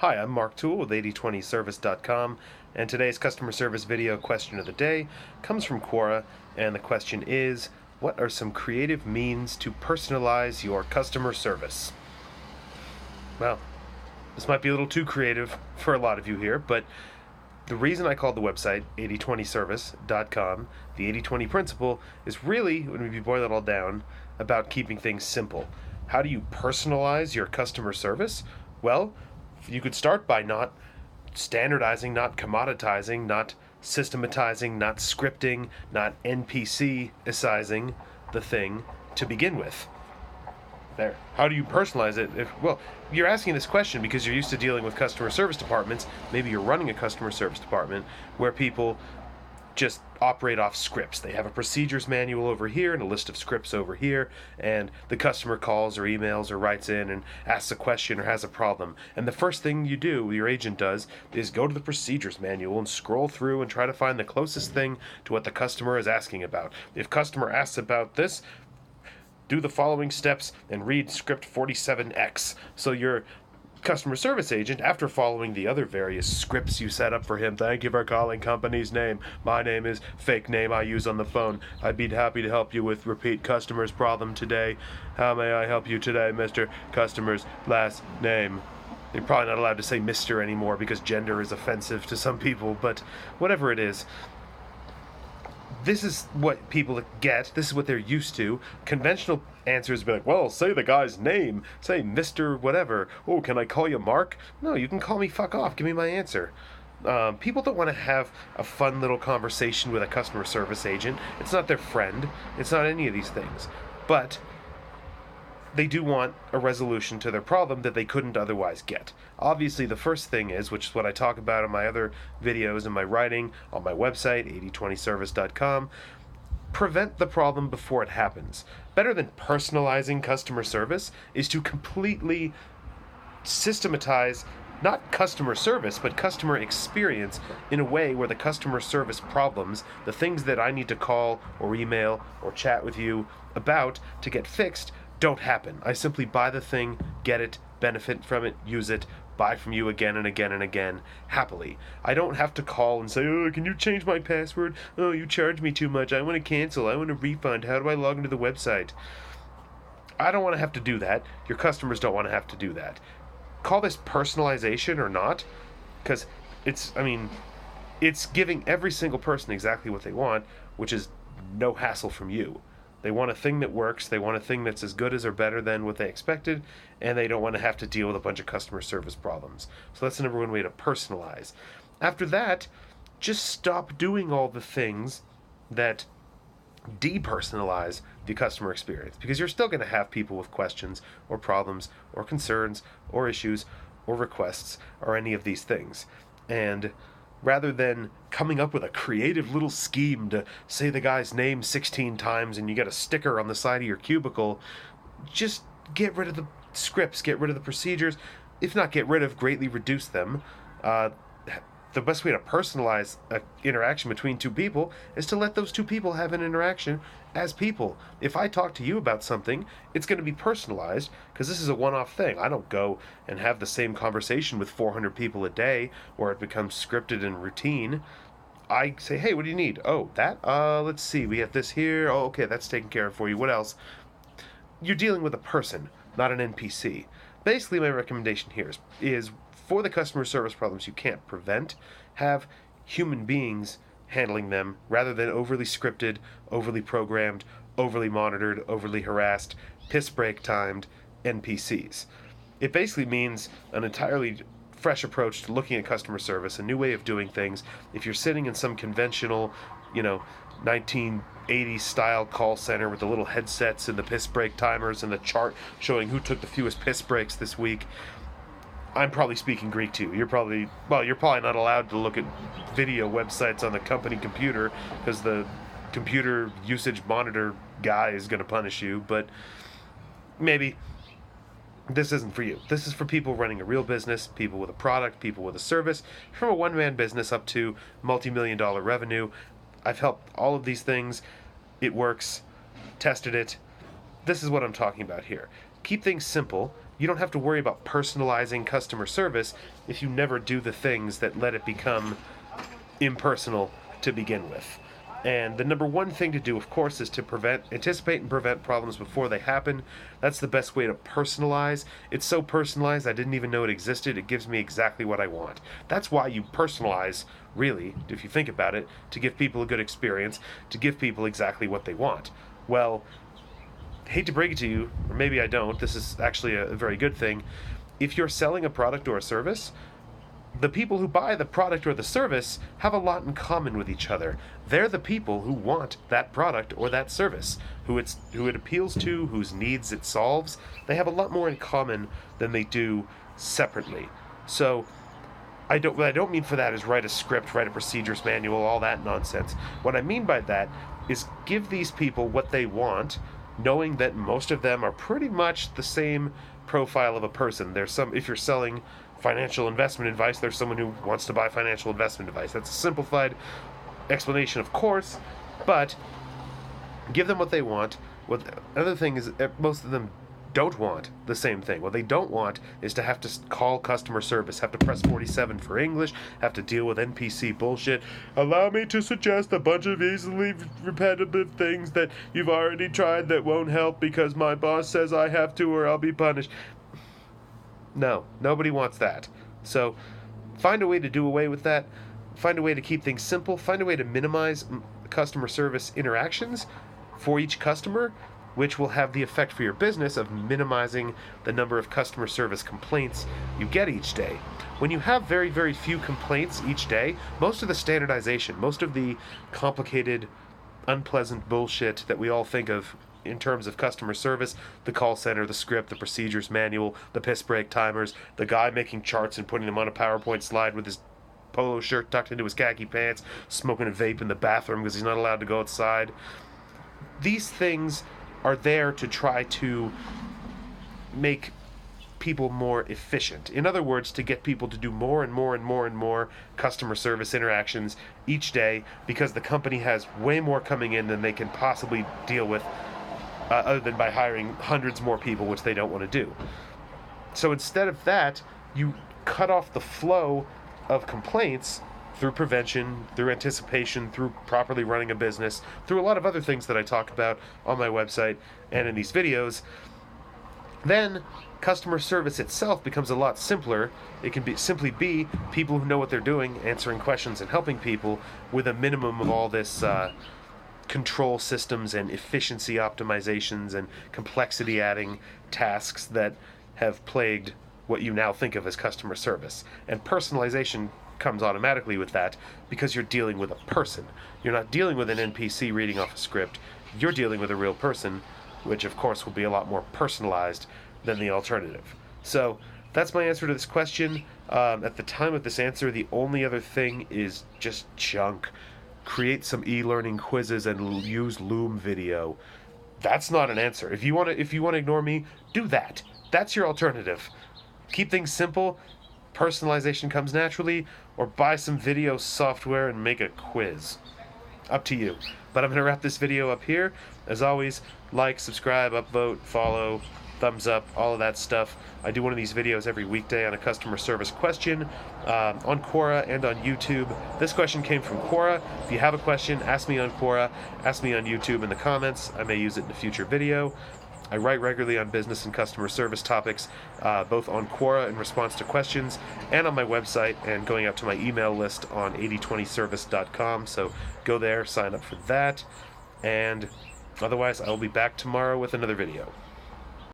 Hi, I'm Mark Toole with 8020service.com, and today's customer service video question of the day comes from Quora, and the question is, what are some creative means to personalize your customer service? Well, this might be a little too creative for a lot of you here, but the reason I called the website 8020service.com, the 80/20 principle, is really, when we boil it all down, about keeping things simple. How do you personalize your customer service? Well, you could start by not standardizing, not commoditizing, not systematizing, not scripting, not NPC-izing the thing to begin with. There. How do you personalize it? Well, you're asking this question because you're used to dealing with customer service departments. Maybe you're running a customer service department where people just operate off scripts. They have a procedures manual over here and a list of scripts over here, and the customer calls or emails or writes in and asks a question or has a problem. And the first thing you do, your agent does, is go to the procedures manual and scroll through and try to find the closest thing to what the customer is asking about. If customer asks about this, do the following steps and read script 47X. So your customer service agent, after following the other various scripts you set up for him, thank you for calling company's name. My name is fake name I use on the phone. I'd be happy to help you with repeat customer's problem today. How may I help you today, Mr. Customer's last name? You're probably not allowed to say Mr. anymore because gender is offensive to some people, but whatever it is, this is what people get. This is what they're used to. Conventional answers would be like, well, say the guy's name. Say Mr. whatever. Oh, can I call you Mark? No, you can call me fuck off. Give me my answer. People don't want to have a fun little conversation with a customer service agent. It's not their friend. It's not any of these things. But they do want a resolution to their problem that they couldn't otherwise get. Obviously, the first thing is, which is what I talk about in my other videos and my writing on my website, 8020service.com, prevent the problem before it happens. Better than personalizing customer service is to completely systematize not customer service, but customer experience in a way where the customer service problems, the things that I need to call or email or chat with you about to get fixed, don't happen. I simply buy the thing, get it, benefit from it, use it, buy from you again and again and again, happily. I don't have to call and say, oh, can you change my password? Oh, you charge me too much. I want to cancel. I want a refund. How do I log into the website? I don't want to have to do that. Your customers don't want to have to do that. Call this personalization or not, because it's giving every single person exactly what they want, which is no hassle from you. They want a thing that works, they want a thing that's as good as or better than what they expected, and they don't want to have to deal with a bunch of customer service problems. So that's the number one way to personalize. After that, just stop doing all the things that depersonalize the customer experience, because you're still going to have people with questions or problems or concerns or issues or requests or any of these things. And rather than coming up with a creative little scheme to say the guy's name 16 times and you get a sticker on the side of your cubicle, just get rid of the scripts, get rid of the procedures. If not get rid of, greatly reduce them. The best way to personalize an interaction between two people is to let those two people have an interaction as people. If I talk to you about something, it's going to be personalized because this is a one-off thing. I don't go and have the same conversation with 400 people a day where it becomes scripted and routine. I say, hey, what do you need? Oh, that? Let's see. We have this here. Oh, okay, that's taken care of for you. What else? You're dealing with a person, not an NPC. Basically, my recommendation here is for the customer service problems you can't prevent, have human beings handling them rather than overly scripted, overly programmed, overly monitored, overly harassed, piss break timed NPCs. It basically means an entirely fresh approach to looking at customer service, a new way of doing things. If you're sitting in some conventional, 1980s style call center with the little headsets and the piss break timers and the chart showing who took the fewest piss breaks this week, I'm probably speaking Greek to you. You're probably not allowed to look at video websites on the company computer because the computer usage monitor guy is going to punish you, but maybe this isn't for you. This is for people running a real business, people with a product, people with a service, from a one-man business up to multi-million-dollar revenue. I've helped all of these things. It works. Tested it. This is what I'm talking about here. Keep things simple. you don't have to worry about personalizing customer service if you never do the things that let it become impersonal to begin with. And the number one thing to do, of course, is to anticipate and prevent problems before they happen. That's the best way to personalize. It's so personalized I didn't even know it existed. It gives me exactly what I want. That's why you personalize, really, if you think about it, to give people a good experience, to give people exactly what they want. Well, hate to break it to you, or maybe I don't, this is actually a very good thing. If you're selling a product or a service, the people who buy the product or the service have a lot in common with each other. They're the people who want that product or that service, who it appeals to, whose needs it solves. They have a lot more in common than they do separately. So what I don't mean for that is write a script, write a procedures manual, all that nonsense. What I mean by that is give these people what they want, knowing that most of them are pretty much the same profile of a person. If you're selling financial investment advice, there's someone who wants to buy financial investment advice. That's a simplified explanation, of course, but give them what they want. Another thing is most of them don't want the same thing. What they don't want is to have to call customer service, have to press 47 for English, have to deal with NPC bullshit. Allow me to suggest a bunch of easily repetitive things that you've already tried that won't help because my boss says I have to or I'll be punished. No, nobody wants that. So find a way to do away with that. Find a way to keep things simple. Find a way to minimize customer service interactions for each customer, which will have the effect for your business of minimizing the number of customer service complaints you get each day. When you have very, very few complaints each day, most of the standardization, most of the complicated, unpleasant bullshit that we all think of in terms of customer service, the call center, the script, the procedures manual, the piss break timers, the guy making charts and putting them on a PowerPoint slide with his polo shirt tucked into his khaki pants, smoking a vape in the bathroom because he's not allowed to go outside. These things are there to try to make people more efficient. In other words, to get people to do more and more and more and more customer service interactions each day because the company has way more coming in than they can possibly deal with, other than by hiring hundreds more people, which they don't want to do. So instead of that, you cut off the flow of complaints through prevention, through anticipation, through properly running a business, through a lot of other things that I talk about on my website and in these videos. Then customer service itself becomes a lot simpler. It can simply be people who know what they're doing, answering questions and helping people with a minimum of all this control systems and efficiency optimizations and complexity adding tasks that have plagued what you now think of as customer service. And personalization comes automatically with that because you're dealing with a person. You're not dealing with an NPC reading off a script. You're dealing with a real person, which of course will be a lot more personalized than the alternative. So that's my answer to this question. At the time of this answer, the only other thing is just junk. Create some e-learning quizzes and use Loom video. That's not an answer. If you want to ignore me, do that. That's your alternative. Keep things simple. Personalization comes naturally, or buy some video software and make a quiz. Up to you. But I'm going to wrap this video up here. As always, like, subscribe, upvote, follow, thumbs up, all of that stuff. I do one of these videos every weekday on a customer service question on Quora and on YouTube. This question came from Quora. If you have a question, ask me on Quora, ask me on YouTube in the comments. I may use it in a future video. I write regularly on business and customer service topics, both on Quora in response to questions and on my website, and going out to my email list on 8020service.com. So go there, sign up for that, and otherwise I'll be back tomorrow with another video.